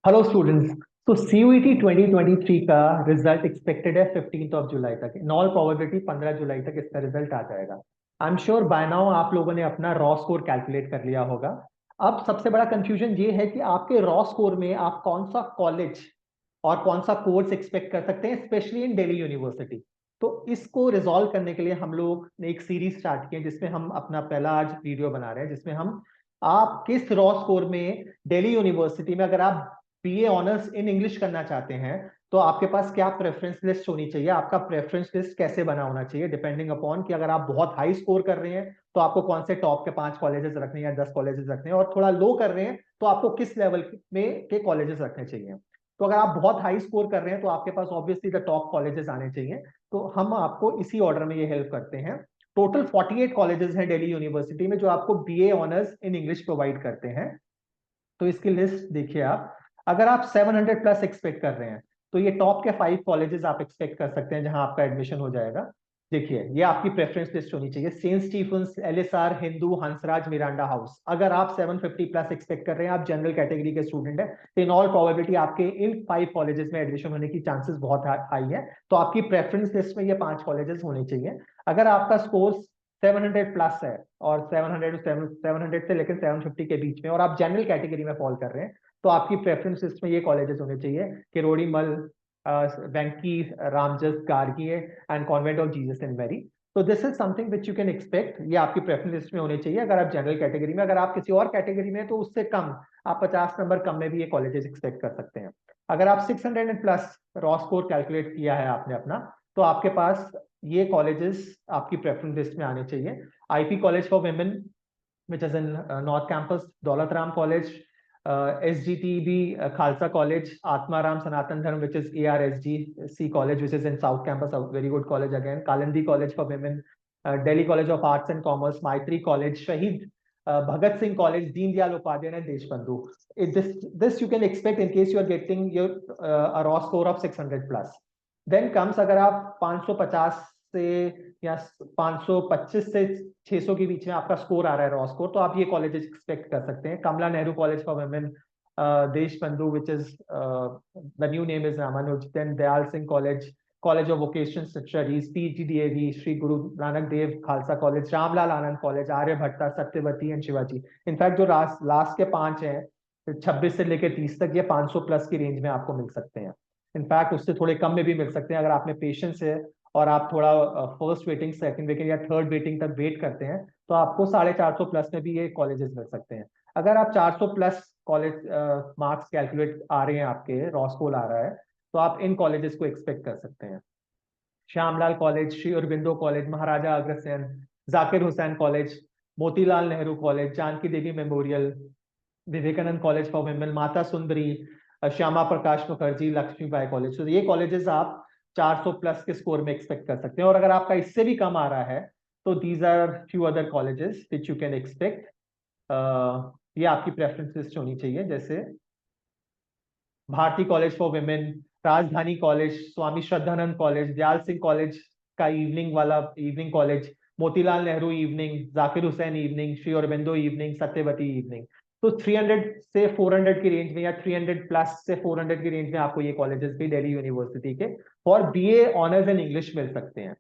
Hello students. तो CUET 2023 का result expected है 15th ऑफ जुलाई तक। इन ऑल प्रोबेबिलिटी 15 जुलाई तक इसका रिजल्ट आ जाएगा। I am sure by now आप लोगों ने अपना रॉ स्कोर कैलकुलेट कर लिया होगा। अब सबसे बड़ा कंफ्यूजन ये है कि आपके रॉ स्कोर में आप कौन सा कॉलेज और कौन सा कोर्स एक्सपेक्ट कर सकते हैं, स्पेशली इन दिल्ली यूनिवर्सिटी। तो इसको रिजॉल्व करने के लिए हम लोग ने एक सीरीज स्टार्ट की है, जिसमें हम अपना पहला आज वीडियो बना रहे हैं, जिसमें हम आप किस रॉ स्कोर में दिल्ली यूनिवर्सिटी में, अगर आप बीए ऑनर्स इन इंग्लिश करना चाहते हैं, तो आपके पास क्या प्रेफरेंस लिस्ट होनी चाहिए, आपका प्रेफरेंस लिस्ट कैसे बना होना चाहिए, डिपेंडिंग अपॉन कि अगर आप बहुत हाई स्कोर कर रहे हैं तो आपको कौन से टॉप के 5 कॉलेजेस रखने हैं या 10 कॉलेजेस रखने हैं, और थोड़ा लो कर रहे हैं तो आपको किस लेवल में के कॉलेजेस रखने चाहिए। तो अगर आप बहुत हाई स्कोर कर रहे हैं तो आपके पास ऑब्वियसली द टॉप कॉलेजेस आने चाहिए। तो हम आपको इसी ऑर्डर में ये हेल्प करते हैं। टोटल 48 कॉलेजेस हैं दिल्ली यूनिवर्सिटी में जो आपको BA honours in English provide करते हैं। तो इसकी लिस्ट देखिए आप। अगर आप 700 प्लस एक्सपेक्ट कर रहे हैं तो ये टॉप के 5 कॉलेजेस आप एक्सपेक्ट कर सकते हैं जहां आपका एडमिशन हो जाएगा। देखिए, ये आपकी प्रेफरेंस लिस्ट होनी चाहिए। Saint Stephen's, LSR, Hindu, Hansraj, Miranda House. अगर आप 750 प्लस एक्सपेक्ट कर रहे हैं, आप जनरल कैटेगरी के स्टूडेंट हैं, तो इन ऑल प्रोबेबिलिटी आपके इन 5 कॉलेजेस में एडमिशन होने की चांसेस बहुत हाई है। तो आपकी प्रेफरेंस लिस्ट में ये 5 कॉलेजेस होने चाहिए। अगर आपका स्कोर 700 प्लस है, और 700 से लेकर 750 के बीच में, और आप जनरल कैटेगरी में फॉल कर रहे हैं, तो आपकी प्रेफरेंस लिस्ट में ये कॉलेजेस होने चाहिए: Kirorimal, Venky, Ramjas, Gargi and convent of Jesus in Mary. तो this is something which you can expect. ये आपकी प्रेफरेंस लिस्ट में होने चाहिए अगर आप जनरल कैटेगरी में। अगर आप किसी और कैटेगरी में हैं, तो उससे कम, आप 50 नंबर कम में भी ये कॉलेजेस एक्सपेक्ट कर सकते हैं। अगर आप 600 प्लस रॉ स्कोर कैलकुलेट किया है आपने अपना, तो आपके पास ये कॉलेजेस आपकी प्रेफरेंस लिस्ट में आने चाहिए: IP college for women, which is in North Campus, Daulat Ram College, SGTB Khalsa College, Atmaram Sanatan Dharm, which is ARSGC College, which is in South Campus, a very good college again. Kalandi College for Women, Delhi College of Arts and Commerce, Maitri College, Shahid Bhagat Singh College, Deen Dayal Upadhyay, and Deshbandhu. This you can expect in case you are getting your a raw score of 600 plus. Then comes, अगर आप 550 से या 525 से 600 के बीच में आपका score आ रहा है रॉ स्कोर, तो आप ये कॉलेजेस एक्सपेक्ट कर सकते हैं: Kamala Nehru college for women, Desh Bandhu, which is the new name is Ramanuja, then Dayal Singh college, college of vocational studies, PGDAV, Shri Guru Nanak Dev Khalsa college, Ramlal Anand college, Aryabhatta, Satyawati and Shivaji. In fact जो लास्ट के 5 हैं, 26 से लेकर 30 तक, ये 500 प्लस की रेंज में आपको मिल सकते हैं। इनफैक्ट उससे थोड़े कम में भी मिल सकते हैं अगर आप में पेशेंस है और आप थोड़ा फर्स्ट वेटिंग, सेकंड वेटिंग या थर्ड वेटिंग तक वेट करते हैं, तो आपको 450 प्लस में भी ये कॉलेजेस मिल सकते हैं। अगर आप 400 प्लस कॉलेज मार्क्स कैलकुलेट आ रहे हैं, आपके रॉ स्कोर आ रहा है, तो आप इन कॉलेजेस को एक्सपेक्ट कर सकते हैं: Shyamlal College, Shri Aurobindo College, Maharaja Agrasen, Zakir Hussain College, Motilal Nehru College, Janki Devi memorial, Vivekananda college for women, Mata Sundari, Shyama Prakash Mukherjee, Lakshmibai College. तो ये कॉलेजेस आप 400 प्लस के स्कोर में एक्सपेक्ट कर सकते हैं। और अगर आपका इससे भी कम आ रहा है, तो these are few other colleges which you can expect. ये आपकी प्रेफरेंस लिस्ट होनी चाहिए, जैसे Bharati College for Women, Rajdhani College, Swami Shraddhanand College, Dyal Singh College का इवनिंग वाला evening college, Motilal Nehru evening, Zakir Hussain evening, Shri Aurobindo evening, Satyawati evening. तो 300 से 400 की रेंज में, या 300 प्लस से 400 की रेंज में आपको ये कॉलेजेस भी दिल्ली यूनिवर्सिटी के और बीए ऑनर्स इन इंग्लिश मिल सकते हैं।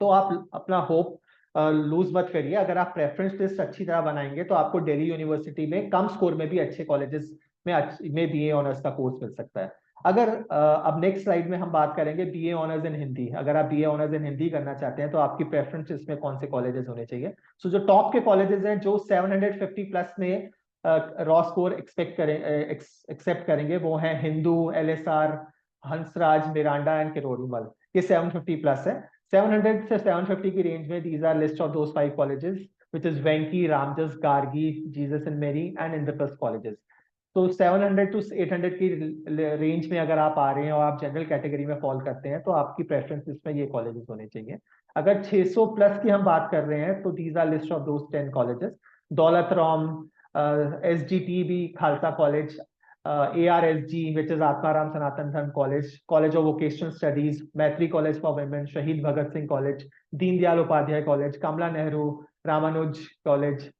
तो आप अपना होप लूज मत करिए। अगर आप प्रेफरेंस लिस्ट अच्छी तरह बनाएंगे, तो आपको दिल्ली यूनिवर्सिटी में कम स्कोर में भी अच्छे कॉलेजेस में बीए ऑनर्स का कोर्स मिल सकता है। अगर अब नेक्स्ट स्लाइड में हम बात करेंगे बीए ऑनर्स इन हिंदी। अगर आप बीए ऑनर्स इन हिंदी करना चाहते हैं, तो आपकी प्रेफरेंस इसमें कौन से कॉलेजेस होने चाहिए? सो जो टॉप के कॉलेजेस हैं जो 750 प्लस में रॉ स्कोर एक्सेप्ट करेंगे, वो हैं Hindu, LSR, Hansraj, Miranda and Kirorimal. ये 750 प्लस है। 700 से 750 की रेंज में these are list of those 5 colleges, which is Venki, Ramjas, Gargi, Jesus and Mary and Indraprasth colleges. तो 700 टू 800 की रेंज में अगर आप आ रहे हैं और आप जनरल कैटेगरी में फॉल करते हैं, तो आपकी प्रेफरेंस लिस्ट में ये कॉलेजेस होने चाहिए। अगर 600 प्लस की हम बात कर रहे हैं, तो these are list of those 10 colleges: Daulat Ram, SGTB Khalsa college, ARSG, which is Atmaram Sanatan Dharm College, College of Vocational Studies, Maitri College for Women, Shahid Bhagat Singh College, Deen Dayal Upadhyay College, Kamla Nehru, Ramanuj College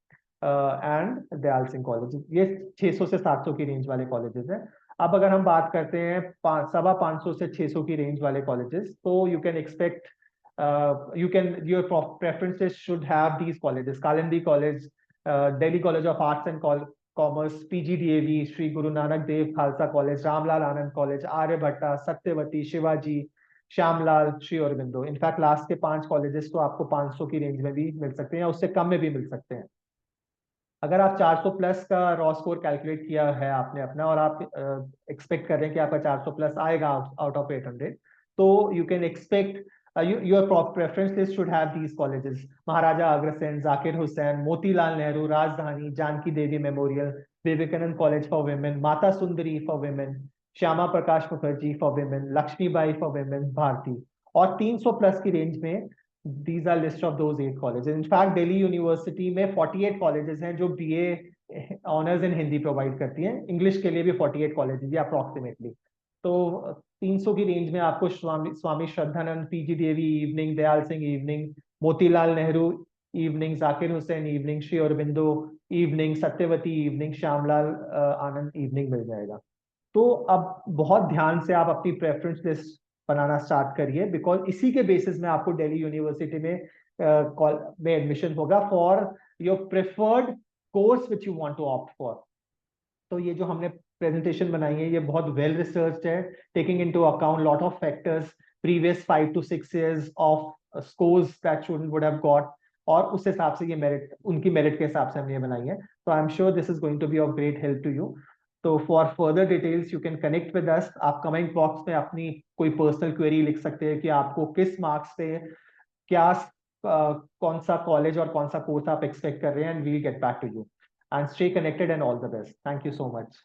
and Dayal Singh college. ये 600 से 700 की range वाले colleges हैं। अब अगर हम बात करते हैं 550 से 600 की रेंज वाले कॉलेजेस, तो you can expect, you can, your preferences should have these colleges: Kalindi College, Delhi College of Arts and Commerce, PGDAV, Sri Guru Nanak Dev Khalsa College, Ramlal Anand College, Aryabhatta, Satyavati, Shivaji, Shyamlal, Shri Aurobindo. In fact last के 5 colleges तो आपको 500 की range में भी मिल सकते हैं या उससे कम में भी मिल सकते हैं। अगर आप 400 प्लस का रॉ स्कोर कैलकुलेट किया है आपने अपना, और आप एक्सपेक्ट कर रहे हैं कि आपका 400 प्लस आएगा आउट ऑफ 800, तो you can expect, your preference list should have these colleges: Maharaja Agrasen, Zakir Hussain, Motilal Nehru, Rajdhani, Janki Devi memorial, Vivekananda college for women, Mata Sundari for women, Shyama Prakash Mukherjee for women, Lakshmibai for women, Bharati. और 300 प्लस की रेंज में, these are list of those 8 colleges. In fact, Delhi university में 48 colleges हैं जो BA honours in Hindi provide करती हैं। English के लिए भी 48 कॉलेजेस है अप्रोक्सीमेटली। तो 300 की रेंज में आपको Swami Shraddhanand, PG Devi evening, Dayal Singh evening, Motilal Nehru evening, Zakir Hussain evening, Shri Aurobindo evening, Satyawati evening, Shyamlal Anand evening मिल जाएगा। तो अब बहुत ध्यान से आप अपनी प्रेफरेंस लिस्ट बनाना स्टार्ट करिए, बिकॉज इसी के बेसिस में आपको दिल्ली यूनिवर्सिटी में एडमिशन होगा for your preferred course which you want to opt for. तो ये जो हमने प्रेजेंटेशन बनाई है, ये बहुत वेल रिसर्च्ड है, taking into account lot of factors, previous 5 to 6 years of scores that student would have got, और उस हिसाब से ये मेरिट, उनकी मेरिट के हिसाब से हमने ये बनाई है। तो I am sure this is going to be of great help to you. तो for further details you can connect with us. आप कमेंट बॉक्स में अपनी कोई पर्सनल क्वेरी लिख सकते हैं कि आपको किस मार्क्स पे क्या, कौन सा कॉलेज और कौन सा कोर्स आप एक्सपेक्ट कर रहे हैं, and we'll get back to you. And stay connected and all the best. Thank you so much.